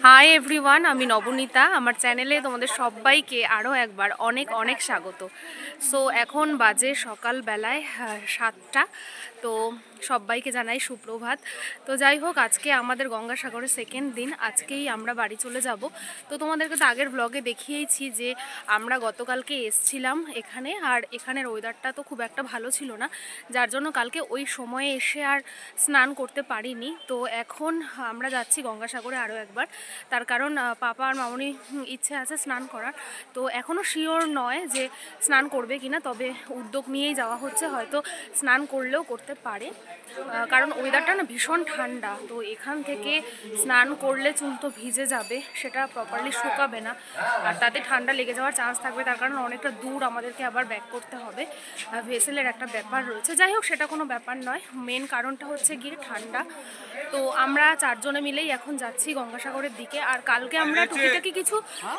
Hi everyone, আমি নবনীতা। আমার চ্যানেলে তোমাদের সবাইকে আরও একবার অনেক অনেক স্বাগত। সো এখন বাজে সকালবেলায় 7টা। তো সবাইকে জানাই সুপ্রভাত। তো যাই হোক, আজকে আমাদের গঙ্গাসাগরের সেকেন্ড দিন। আজকেই আমরা বাড়ি চলে যাব। তো তোমাদেরকে তো আগের ব্লগে দেখিয়েইছি যে আমরা গতকালকে এসছিলাম এখানে, আর এখানের ওয়েদারটা তো খুব একটা ভালো ছিল না, যার জন্য কালকে ওই সময়ে এসে আর স্নান করতে পারিনি। তো এখন আমরা যাচ্ছি গঙ্গাসাগরে আরও একবার, তার কারণ পাপা আর মামনি ইচ্ছে আছে স্নান করার। তো এখনও শিওর নয় যে স্নান করবে কিনা, তবে উদ্যোগ নিয়েই যাওয়া হচ্ছে। হয়তো স্নান করলেও করতে পারে, কারণ ওয়েদারটা না ভীষণ ঠান্ডা। তো এখান থেকে স্নান করলে চুল তো ভিজে যাবে, সেটা প্রপারলি শুকাবে না, আর তাতে ঠান্ডা লেগে যাওয়ার চান্স থাকবে। তার কারণ অনেকটা দূর আমাদেরকে আবার ব্যাক করতে হবে, ভেসেলের একটা ব্যাপার রয়েছে। যাই হোক, সেটা কোনো ব্যাপার নয়, মেন কারণটা হচ্ছে গিয়ে ঠান্ডা। তো আমরা চারজনে মিলেই এখন যাচ্ছি গঙ্গাসাগরের দিকে। আর কালকে আমরা টুকিটাকি কিছু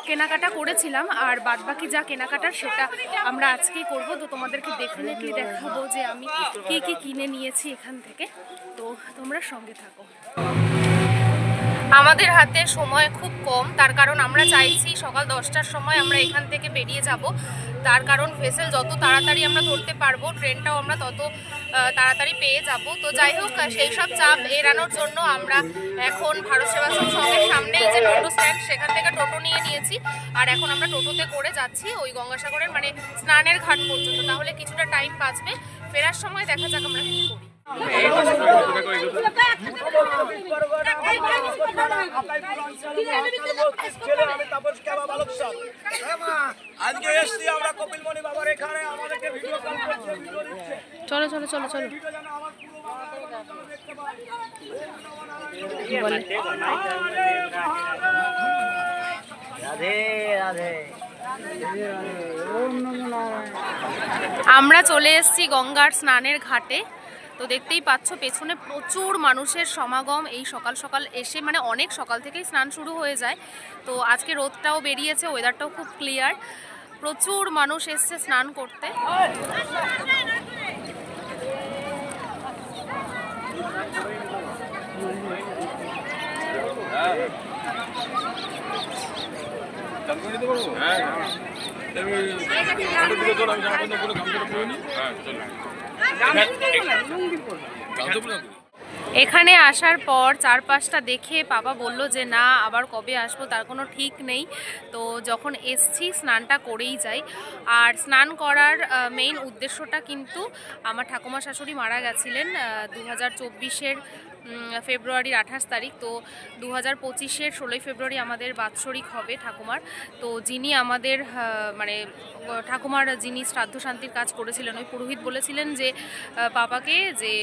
কেনাকাটা করেছিলাম, আর বাদবাকি যা কেনাকাটা সেটা আমরা আজকেই করব। তো তোমাদেরকে ডেফিনেটলি দেখাবো যে আমি কি কি কিনে নিয়েছি এখান থেকে। তো তোমরা সঙ্গে থাকো। আমাদের হাতে সময় খুব কম, তার কারণ আমরা চাইছি সকাল 10টার সময় আমরা এখান থেকে বেরিয়ে যাব। তার কারণ ভেসেল যত তাড়াতাড়ি আমরা ধরতে পারবো, ট্রেনটাও আমরা তত তাড়াতাড়ি পেয়ে যাব। তো যাই হোক, সেই সব চাপ এড়ানোর জন্য আমরা এখন ভারত সেবাশ্রম সংঘের সামনেই যে টোটো স্ট্যান্ড, সেখান থেকে টোটো নিয়ে নিয়েছি। আর এখন আমরা টোটোতে করে যাচ্ছি ওই গঙ্গাসাগরের মানে স্নানের ঘাট পর্যন্ত। তাহলে কিছুটা টাইম বাঁচবে, ফেরার সময় দেখা যাক আমরা কী করি। চলো চলো চলো চলো। আমরা চলে এসেছি গঙ্গার স্নানের ঘাটে। তো দেখতেই পাচ্ছ পেছনে প্রচুর মানুষের সমাগম। এই সকাল সকাল এসে মানে অনেক সকাল থেকেই স্নান শুরু হয়ে যায়। তো আজকে রোদটাও বেরিয়েছে, ওয়েদারটাও খুব ক্লিয়ার, প্রচুর মানুষ এসছে স্নান করতে। এখানে আসার পর চারপাশটা দেখে পাপা বলল যে না, আবার কবে আসবো তার কোনো ঠিক নেই। তো যখন এসছি স্নানটা করেই যাই। আর স্নান করার মেইন উদ্দেশ্যটা কিন্তু আমার ঠাকুমা শাশুড়ি মারা গেছিলেন 2024-এর ফেব্রুয়ারির 28 তারিখ। তো 2025-এর 16ই ফেব্রুয়ারি আমাদের বাৎসরিক হবে ঠাকুমার। তো যিনি আমাদের মানে ঠাকুমার যিনি শ্রাদ্ধ শান্তির কাজ করেছিলেন, ওই পুরোহিত বলেছিলেন যে পাপাকে যে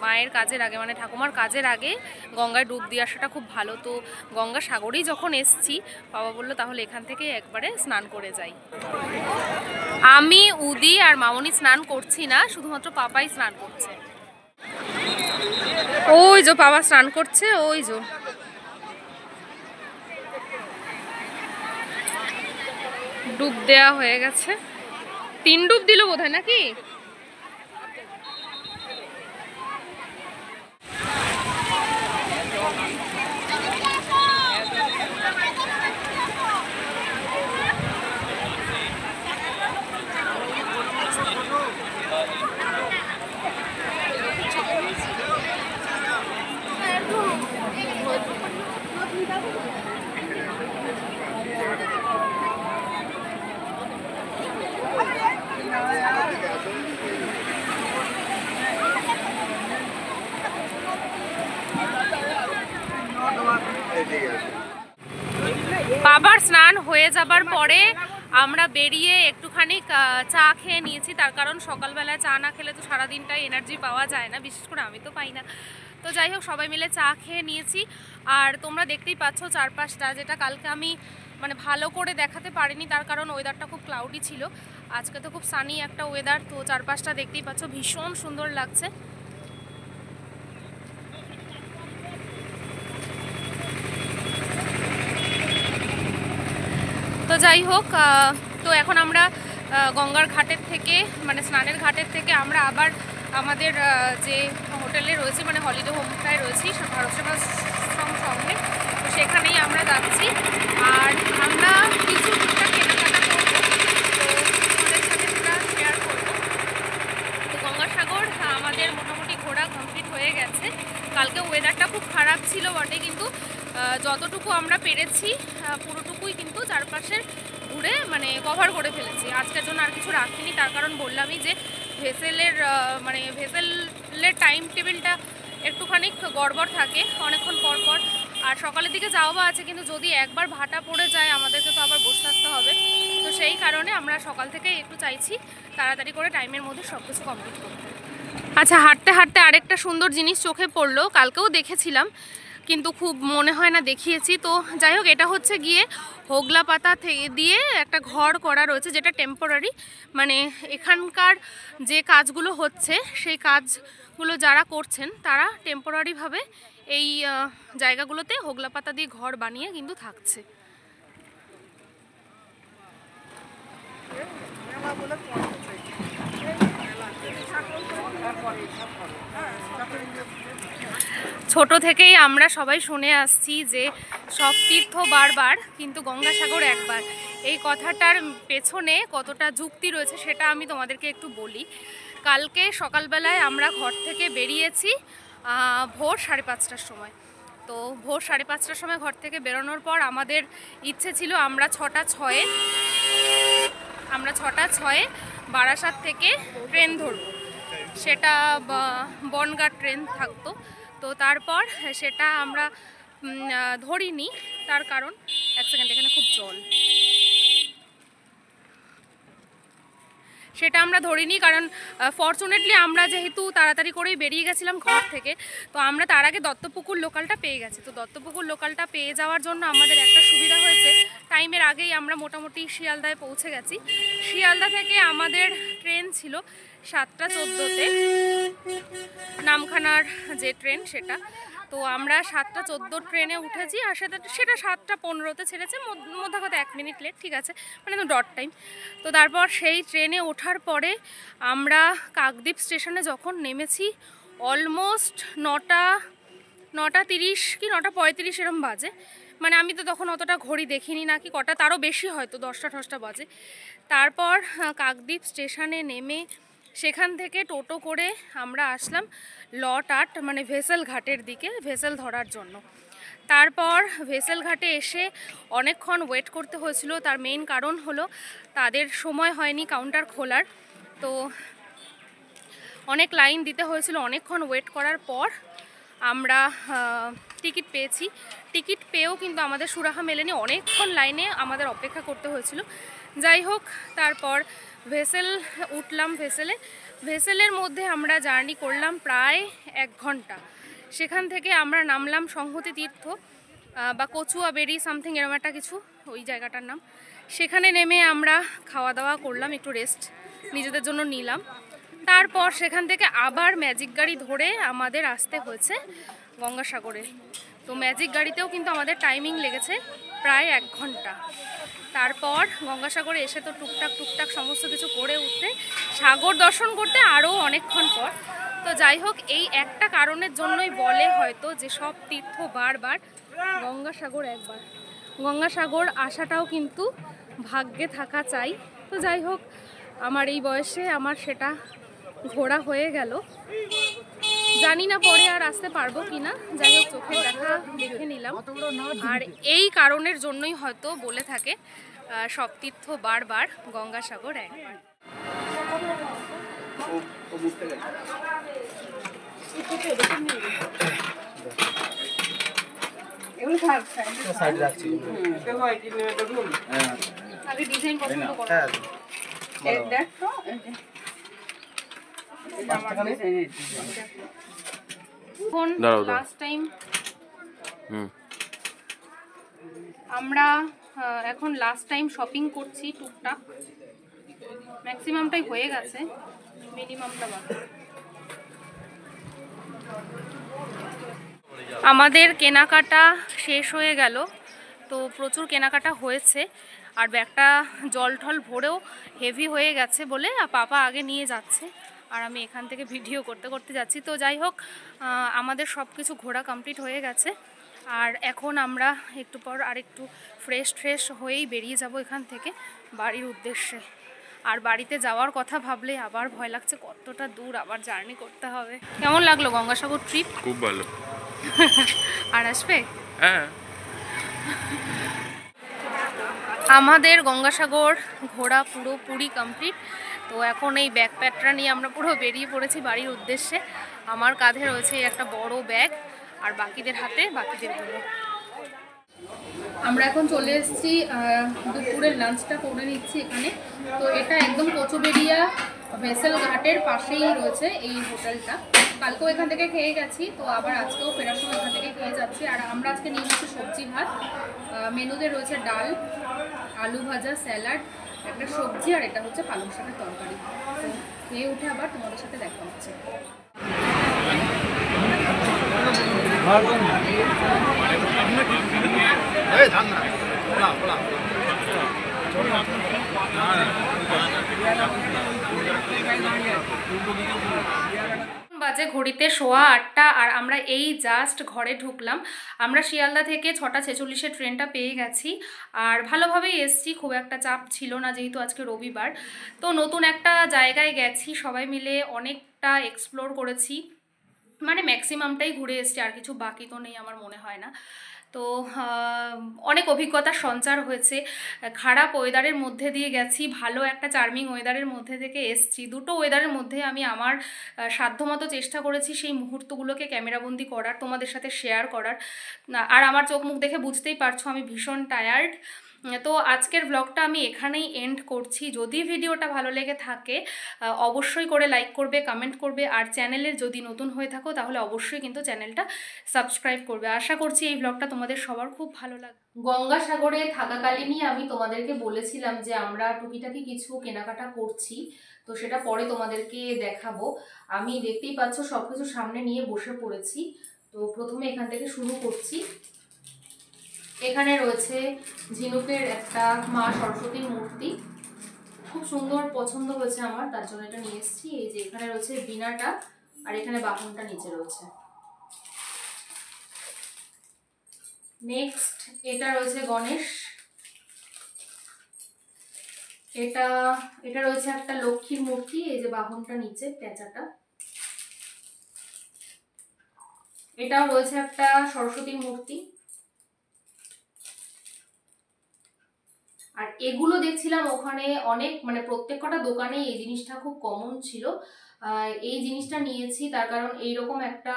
মায়ের কাজের আগে মানে ঠাকুমার কাজের আগে গঙ্গায় ডুব দিয়ে আসাটা খুব ভালো। তো গঙ্গাসাগরেই যখন এসছি, বাবা বললো তাহলে এখান থেকে একবারে স্নান করে যাই। আমি, উদি আর মামনি স্নান করছি না, শুধুমাত্র পাপাই স্নান করছে। ওই যে বাবা স্নান করছে, ওই যে ডুব দেয়া হয়ে গেছে। 3 ডুব দিল বোধহয় নাকি। বাবার স্নান হয়ে যাবার পরে আমরা বেরিয়ে একটুখানি চা খেয়ে নিয়েছি, তার কারণ সকালবেলায় চা না খেলে তো সারাদিনটাই এনার্জি পাওয়া যায় না, বিশেষ করে আমি তো পাই না। তো যাই হোক, সবাই মিলে চা খেয়ে নিয়েছি। আর তোমরা দেখতেই পাচ্ছ চারপাশটা, যেটা কালকে আমি মানে ভালো করে দেখাতে পারিনি, তার কারণ ওয়েদারটা খুব ক্লাউডি ছিল। আজকে তো খুব সানি একটা ওয়েদার। তো চারপাশটা দেখতেই পাচ্ছ, ভীষণ সুন্দর লাগছে। তো যাই হোক, তো এখন আমরা গঙ্গার ঘাটের থেকে মানে স্নানের ঘাটের থেকে আমরা আবার আমাদের যে হোটেলে রয়েছি মানে হলিডে হোমটায় রয়েছি ভারত সেবাশ্রম সঙ্গে, তো সেখানেই আমরা যাচ্ছি। আর আমরা কিছু টুকটাক কেনাকাটা করবো, তো তোমাদের সাথে সেটা শেয়ার করবো। তো গঙ্গাসাগর আমাদের মোটামুটি ঘোরা কমপ্লিট হয়ে গেছে। কালকে ওয়েদারটা খুব খারাপ ছিল বটে, কিন্তু যতটুকু আমরা পেরেছি পুরোটুকুই কিন্তু চারপাশের ঘুরে মানে কভার করে ফেলেছি। আজকের জন্য আর কিছু রাখিনি, তার কারণ বললামই যে ভেসেলের টাইম টেবিলটা একটুখানি গড়বড় থাকে অনেকক্ষণ পর পর। আর সকালের দিকে যাওয়া আছে, কিন্তু যদি একবার ভাটা পড়ে যায় আমাদেরকে তো আবার বসে থাকতে হবে। তো সেই কারণে আমরা সকাল থেকে একটু চাইছি তাড়াতাড়ি করে টাইমের মধ্যে সব কিছু কমপ্লিট করতে। আচ্ছা, হাঁটতে হাঁটতে আরেকটা সুন্দর জিনিস চোখে পড়লো, কালকেও দেখেছিলাম কিন্তু খুব মনে হয় না দেখিয়েছি। তো যাই হোক, এটা হচ্ছে গিয়ে হোগলা পাতা থেকে দিয়ে একটা ঘর করা রয়েছে, যেটা টেম্পোরারি। মানে এখানকার যে কাজগুলো হচ্ছে সেই কাজগুলো যারা করছেন তারা টেম্পোরারিভাবে এই জায়গাগুলোতে হোগলা পাতা দিয়ে ঘর বানিয়ে কিন্তু থাকছে। ছোট থেকেই আমরা সবাই শুনে আসছি যে সব তীর্থ বারবার কিন্তু গঙ্গাসাগর একবার। এই কথাটার পেছনে কতটা যুক্তি রয়েছে সেটা আমি তোমাদেরকে একটু বলি। কালকে সকালবেলায় আমরা ঘর থেকে বেরিয়েছি ভোর 5:30টার সময়। তো ভোর 5:30টার সময় ঘর থেকে বেরোনোর পর আমাদের ইচ্ছে ছিল আমরা 6টা 6 বারাসাত থেকে ট্রেন ধরবো। সেটা বনগাঁ ট্রেন থাকতো। তো তারপর সেটা আমরা ধরিনি, তার কারণ এক সেকেন্ড, এখানে খুব জল। সেটা আমরা ধরিনি কারণ ফরচুনেটলি আমরা যেহেতু তাড়াতাড়ি করেই বেরিয়ে গেছিলাম ঘর থেকে, তো আমরা তার আগে দত্তপুকুর লোকালটা পেয়ে গেছি। তো দত্তপুকুর লোকালটা পেয়ে যাওয়ার জন্য আমাদের একটা সুবিধা হয়েছে, টাইমের আগেই আমরা মোটামুটি শিয়ালদায় পৌঁছে গেছি। শিয়ালদা থেকে আমাদের ট্রেন ছিল 7টা 14-তে, নামখানার যে ট্রেন সেটা। তো আমরা 7টা 14 ট্রেনে উঠেছি, আর সেটা 7টা 15-তে ছেড়েছে, মধ্যে কথা 1 মিনিট লেট, ঠিক আছে, মানে তো ডট টাইম। তো তারপর সেই ট্রেনে ওঠার পরে আমরা কাকদ্বীপ স্টেশনে যখন নেমেছি অলমোস্ট 9টা 30 কি 9টা 35 এরম বাজে। মানে আমি তো তখন অতটা ঘড়ি দেখিনি, নাকি কটা তারও বেশি, হয়তো 10টা বাজে। তারপর কাকদ্বীপ স্টেশনে নেমে সেখান থেকে টোটো করে আমরা আসলাম লট 8 মানে ভেসেল ঘাটের দিকে ভেসেল ধরার জন্য। তারপর ভেসেল ঘাটে এসে অনেকক্ষণ ওয়েট করতে হয়েছিল। তার মেইন কারণ হলো তাদের সময় হয়নি কাউন্টার খোলার, তো অনেক লাইন দিতে হয়েছিল। অনেকক্ষণ ওয়েট করার পর আমরা টিকিট পেয়েছি। টিকিট পেয়েও কিন্তু আমাদের সুরাহা মেলেনি, অনেকক্ষণ লাইনে আমাদের অপেক্ষা করতে হয়েছিল। যাই হোক, তারপর ভেসেল উঠলাম। ভেসেলের মধ্যে আমরা জার্নি করলাম প্রায় 1 ঘন্টা। সেখান থেকে আমরা নামলাম সংহতি তীর্থ বা কচুয়াবেড়ি সামথিং এরকম একটা কিছু, ওই জায়গাটার নাম। সেখানে নেমে আমরা খাওয়া দাওয়া করলাম, একটু রেস্ট নিজেদের জন্য নিলাম। তারপর সেখান থেকে আবার ম্যাজিক গাড়ি ধরে আমাদের আসতে হয়েছে গঙ্গাসাগরে। তো ম্যাজিক গাড়িতেও কিন্তু আমাদের টাইমিং লেগেছে প্রায় 1 ঘন্টা। তারপর গঙ্গাসাগরে এসে তো টুকটাক সমস্ত কিছু করে উঠতে, সাগর দর্শন করতে আরও অনেকক্ষণ পর। তো যাই হোক, এই একটা কারণের জন্যই বলে হয়তো যে সব তীর্থ বারবার গঙ্গাসাগর একবার। গঙ্গাসাগর আসাটাও কিন্তু ভাগ্যে থাকা চাই। তো যাই হোক, আমার এই বয়সে আমার সেটা ঘোরা হয়ে গেল। জানি না পরে আর আসতে পারবো কিনা, যাই হোক চোখের দেখা দেখে নিলাম। আর এই কারণের জন্যই হয়তো বলে থাকে সব তীর্থ বারবার গঙ্গাসাগর একবার। আমরা এখন লাস্ট টাইম শপিং করছি টুকটাক, ম্যাক্সিমামটাই হয়ে গেছে, মিনিমামটা বাকি। আমাদের কেনাকাটা শেষ হয়ে গেল, তো প্রচুর কেনাকাটা হয়েছে। আর ব্যাগটা জল ঠল ভরেও হেভি হয়ে গেছে বলে পাপা আগে নিয়ে যাচ্ছে, আর আমি এখান থেকে ভিডিও করতে করতে যাচ্ছি। তো যাই হোক, আমাদের সব কিছু ঘোরা কমপ্লিট হয়ে গেছে। আর এখন আমরা একটু পর আর একটু ফ্রেশ হয়েই বেরিয়ে যাব এখান থেকে বাড়ির উদ্দেশ্যে। আর বাড়িতে যাওয়ার কথা ভাবলে আবার ভয় লাগছে, কতটা দূর আবার জার্নি করতে হবে। কেমন লাগলো গঙ্গাসাগর ট্রিপ? খুব ভালো। আর আসবে? হ্যাঁ। আমাদের গঙ্গাসাগর ঘোরা পুরোপুরি কমপ্লিট। তো এখন এই ব্যাগ প্যাকটা নিয়ে আমরা পুরো বেরিয়ে পড়েছি বাড়ির উদ্দেশ্যে। আমার কাঁধে রয়েছে একটা বড় ব্যাগ, আর বাকিদের হাতে বাকিদেরগুলো। আমরা এখন চলে এসেছি দুপুরের লাঞ্চটা করে নিচ্ছি এখানে। তো এটা একদম কচুবেড়িয়া ভেসেল ঘাটের পাশেই রয়েছে এই হোটেলটা। কালকেও এখান থেকে খেয়ে গেছি, তো আবার আজকেও ফেরার সময় এখান থেকে খেয়ে যাচ্ছি। আর আমরা আজকে নিয়ে নিচ্ছি সবজি ভাত, মেনুতে রয়েছে ডাল, আলু ভাজা, স্যালাড, একটা সবজি, আর এটা হচ্ছে পালং শাকের তরকারি। তো খেয়ে উঠে আবার তোমাদের সাথে দেখা হচ্ছে। বাজে ঘড়িতে 8:15 আর আমরা এই জাস্ট ঘরে ঢুকলাম। আমরা শিয়ালদা থেকে 6:46-এ ট্রেনটা পেয়ে গেছি, আর ভালোভাবেই এসছি, খুব একটা চাপ ছিল না যেহেতু আজকে রবিবার। তো নতুন একটা জায়গায় গেছি, সবাই মিলে অনেকটা এক্সপ্লোর করেছি, মানে ম্যাক্সিমামটাই ঘুরে এসছি, আর কিছু বাকি তো নেই আমার মনে হয় না। তো অনেক অভিজ্ঞতার সঞ্চার হয়েছে। খারাপ ওয়েদারের মধ্যে দিয়ে গেছি, ভালো একটা চার্মিং ওয়েদারের মধ্যে থেকে এসছি। দুটো ওয়েদারের মধ্যে আমি আমার সাধ্যমতো চেষ্টা করেছি সেই মুহূর্তগুলোকে ক্যামেরাবন্দি করার, তোমাদের সাথে শেয়ার করার। আর আমার চোখ মুখ দেখে বুঝতেই পারছো আমি ভীষণ টায়ার্ড। তো আজকের ব্লগটা আমি এখানেই এন্ড করছি। যদি ভিডিওটা ভালো লেগে থাকে অবশ্যই করে লাইক করবে, কমেন্ট করবে, আর চ্যানেলের যদি নতুন হয়ে থাকো তাহলে অবশ্যই কিন্তু চ্যানেলটা সাবস্ক্রাইব করবে। আশা করছি এই ব্লগটা তোমাদের সবার খুব ভালো লাগবে। গঙ্গাসাগরে থাকাকালীনই আমি তোমাদেরকে বলেছিলাম যে আমরা টুকিটাকি কিছু কেনাকাটা করছি, তো সেটা পরে তোমাদেরকে দেখাবো। আমি দেখতেই পাচ্ছ সবকিছু সামনে নিয়ে বসে পড়েছি। তো প্রথমে এখান থেকে শুরু করছি। এখানে রয়েছে ঝিনুকের একটা মা সরস্বতীর মূর্তি, খুব সুন্দর, পছন্দ হয়েছে আমার, তার জন্য এটা নিয়ে এসেছি। এই যে এখানে রয়েছে বীণাটা, আর এখানে বাহনটা নিচে রয়েছে। নেক্সট এটা রয়েছে গণেশ, এটা রয়েছে একটা লক্ষ্মীর মূর্তি, এই যে বাহনটা নিচে, পেঁচাটা। এটাও রয়েছে একটা সরস্বতীর মূর্তি। আর এগুলো দেখছিলাম ওখানে অনেক, মানে প্রত্যেক কটা দোকানে এই জিনিসটা খুব কমন ছিল। এই জিনিসটা নিয়েছি তার কারণ এইরকম একটা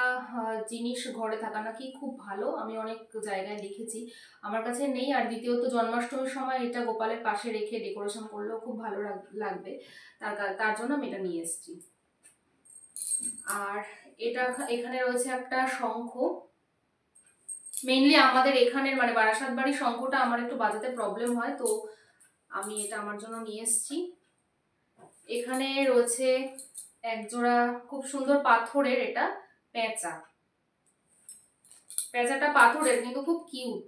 জিনিস ঘরে থাকা নাকি খুব ভালো, আমি অনেক জায়গায় দেখেছি, আমার কাছে নেই। আর দ্বিতীয়ত জন্মাষ্টমীর সময় এটা গোপালের পাশে রেখে ডেকোরেশন করলেও খুব ভালো লাগবে, তার জন্য আমি এটা নিয়ে এসেছি। আর এটা এখানে রয়েছে একটা শঙ্খ, মেইনলি আমাদের এখানের মানে বারাসাত বাড়ির শঙ্খটা আমার একটু বাজাতে প্রবলেম হয়, তো আমি এটা আমার জন্য নিয়ে এসেছি। এখানে রয়েছে একজোড়া খুব সুন্দর পাথরের, এটা পেঁচা, পেঁচাটা পাথরের কিন্তু খুব কিউট।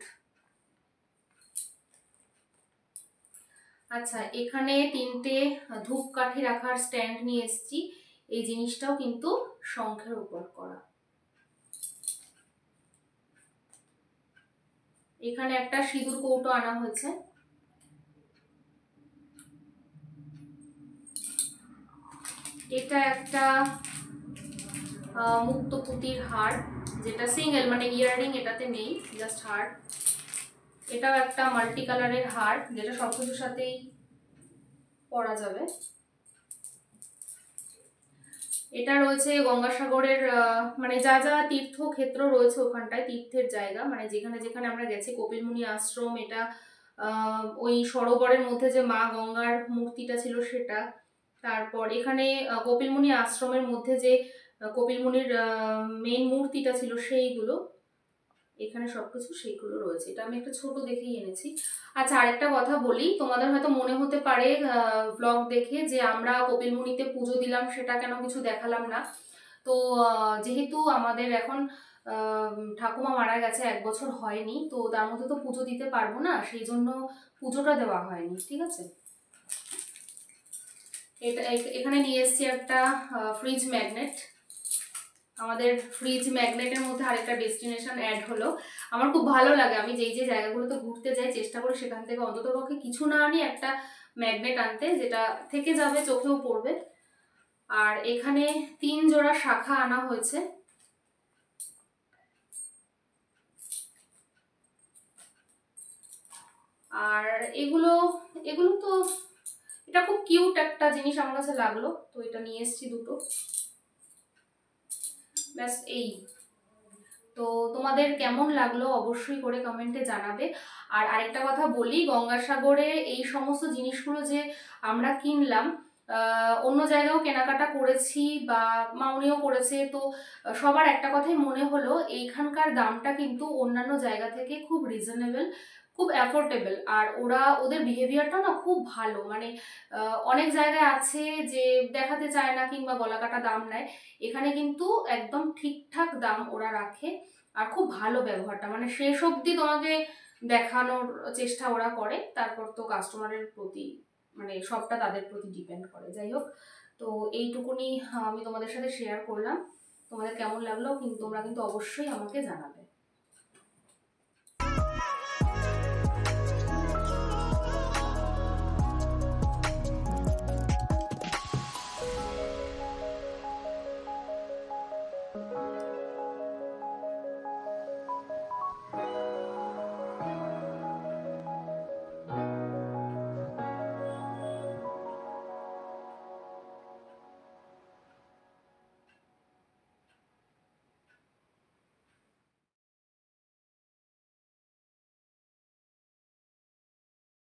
আচ্ছা, এখানে 3টে ধূপকাঠি রাখার স্ট্যান্ড নিয়ে এসেছি, এই জিনিসটাও কিন্তু শঙ্খের উপর করা। এখানে একটা সিঁদুর কৌটো আনা হয়েছে। এটা একটা মুক্ত পুঁতির হার, যেটা সিঙ্গেল, মানে ইয়াররিং এটাতে নেই, জাস্ট হার। এটাও একটা মাল্টি কালারের হার, যেটা সবকিছুর সাথেই পরা যাবে। এটা রয়েছে গঙ্গাসাগরের মানে যা যা তীর্থক্ষেত্র রয়েছে ওখানটায়, তীর্থের জায়গা, মানে যেখানে যেখানে আমরা গেছি, কপিলমুনি আশ্রম, এটা ওই সরোবরের মধ্যে যে মা গঙ্গার মূর্তিটা ছিল সেটা, তারপর এখানে কপিলমুনি আশ্রমের মধ্যে যে কপিলমুনির মেইন মূর্তিটা ছিল সেইগুলো, এখানে সবকিছু সেইগুলো রয়েছে। এটা আমি একটা ছোট দেখেই এনেছি। আচ্ছা, আরেকটা কথা বলি, তোমাদের হয়তো মনে হতে পারে ব্লগ দেখে যে আমরা কপিলমুনিতে পুজো দিলাম, সেটা কেন কিছু দেখালাম না। তো যেহেতু আমাদের এখন ঠাকুমা মারা গেছে, 1 বছর হয়নি, তো তার মধ্যে তো পুজো দিতে পারবো না, সেই জন্য পুজোটা দেওয়া হয়নি, ঠিক আছে। এটা এখানে নিয়ে এসেছি একটা ফ্রিজ ম্যাগনেট, আমাদের ফ্রিজ ম্যাগনেটের মধ্যে আরেকটা ডেস্টিনেশন অ্যাড হলো। আমার খুব ভালো লাগে, আমি যেই যে জায়গাগুলোতে ঘুরতে যাই চেষ্টা করি সেখান থেকে অন্ততপক্ষে কিছু না আনি একটা ম্যাগনেট আনতে, যেটা থেকে যাবে, চোখেও পড়বে। আর এখানে 3 জোড়া শাখা আনা হয়েছে। আর এগুলো এগুলো তো, এটা খুব কিউট একটা জিনিস আমার কাছে লাগলো, তো এটা নিয়ে এসেছি দুটো, ব্যাস এই। তো তোমাদের কেমন লাগলো অবশ্যই করে কমেন্টে জানাবে। আর আরেকটা কথা বলি, গঙ্গাসাগরে এই সমস্ত জিনিসগুলো যে আমরা কিনলাম, অন্য জায়গায়ও কেনাকাটা করেছি বা মাউনিও করেছে, তো সবার একটা কথাই মনে হলো, এইখানকার দামটা কিন্তু অন্যান্য জায়গা থেকে খুব রিজনেবল, খুব অ্যাফোর্ডেবল। আর ওদের বিহেভিয়ারটা না খুব ভালো, মানে অনেক জায়গায় আছে যে দেখাতে চায় না কিংবা গলাকাটা দাম নেয়, এখানে কিন্তু একদম ঠিকঠাক দাম ওরা রাখে। আর খুব ভালো ব্যবহারটা, মানে শেষ অবধি তোমাকে দেখানোর চেষ্টা ওরা করে, তারপর তো কাস্টমারের প্রতি মানে সবটা তাদের প্রতি ডিপেন্ড করে। যাই হোক, তো এইটুকুনি আমি তোমাদের সাথে শেয়ার করলাম। তোমাদের কেমন লাগলো কিন্তু তোমরা কিন্তু অবশ্যই আমাকে জানাবে।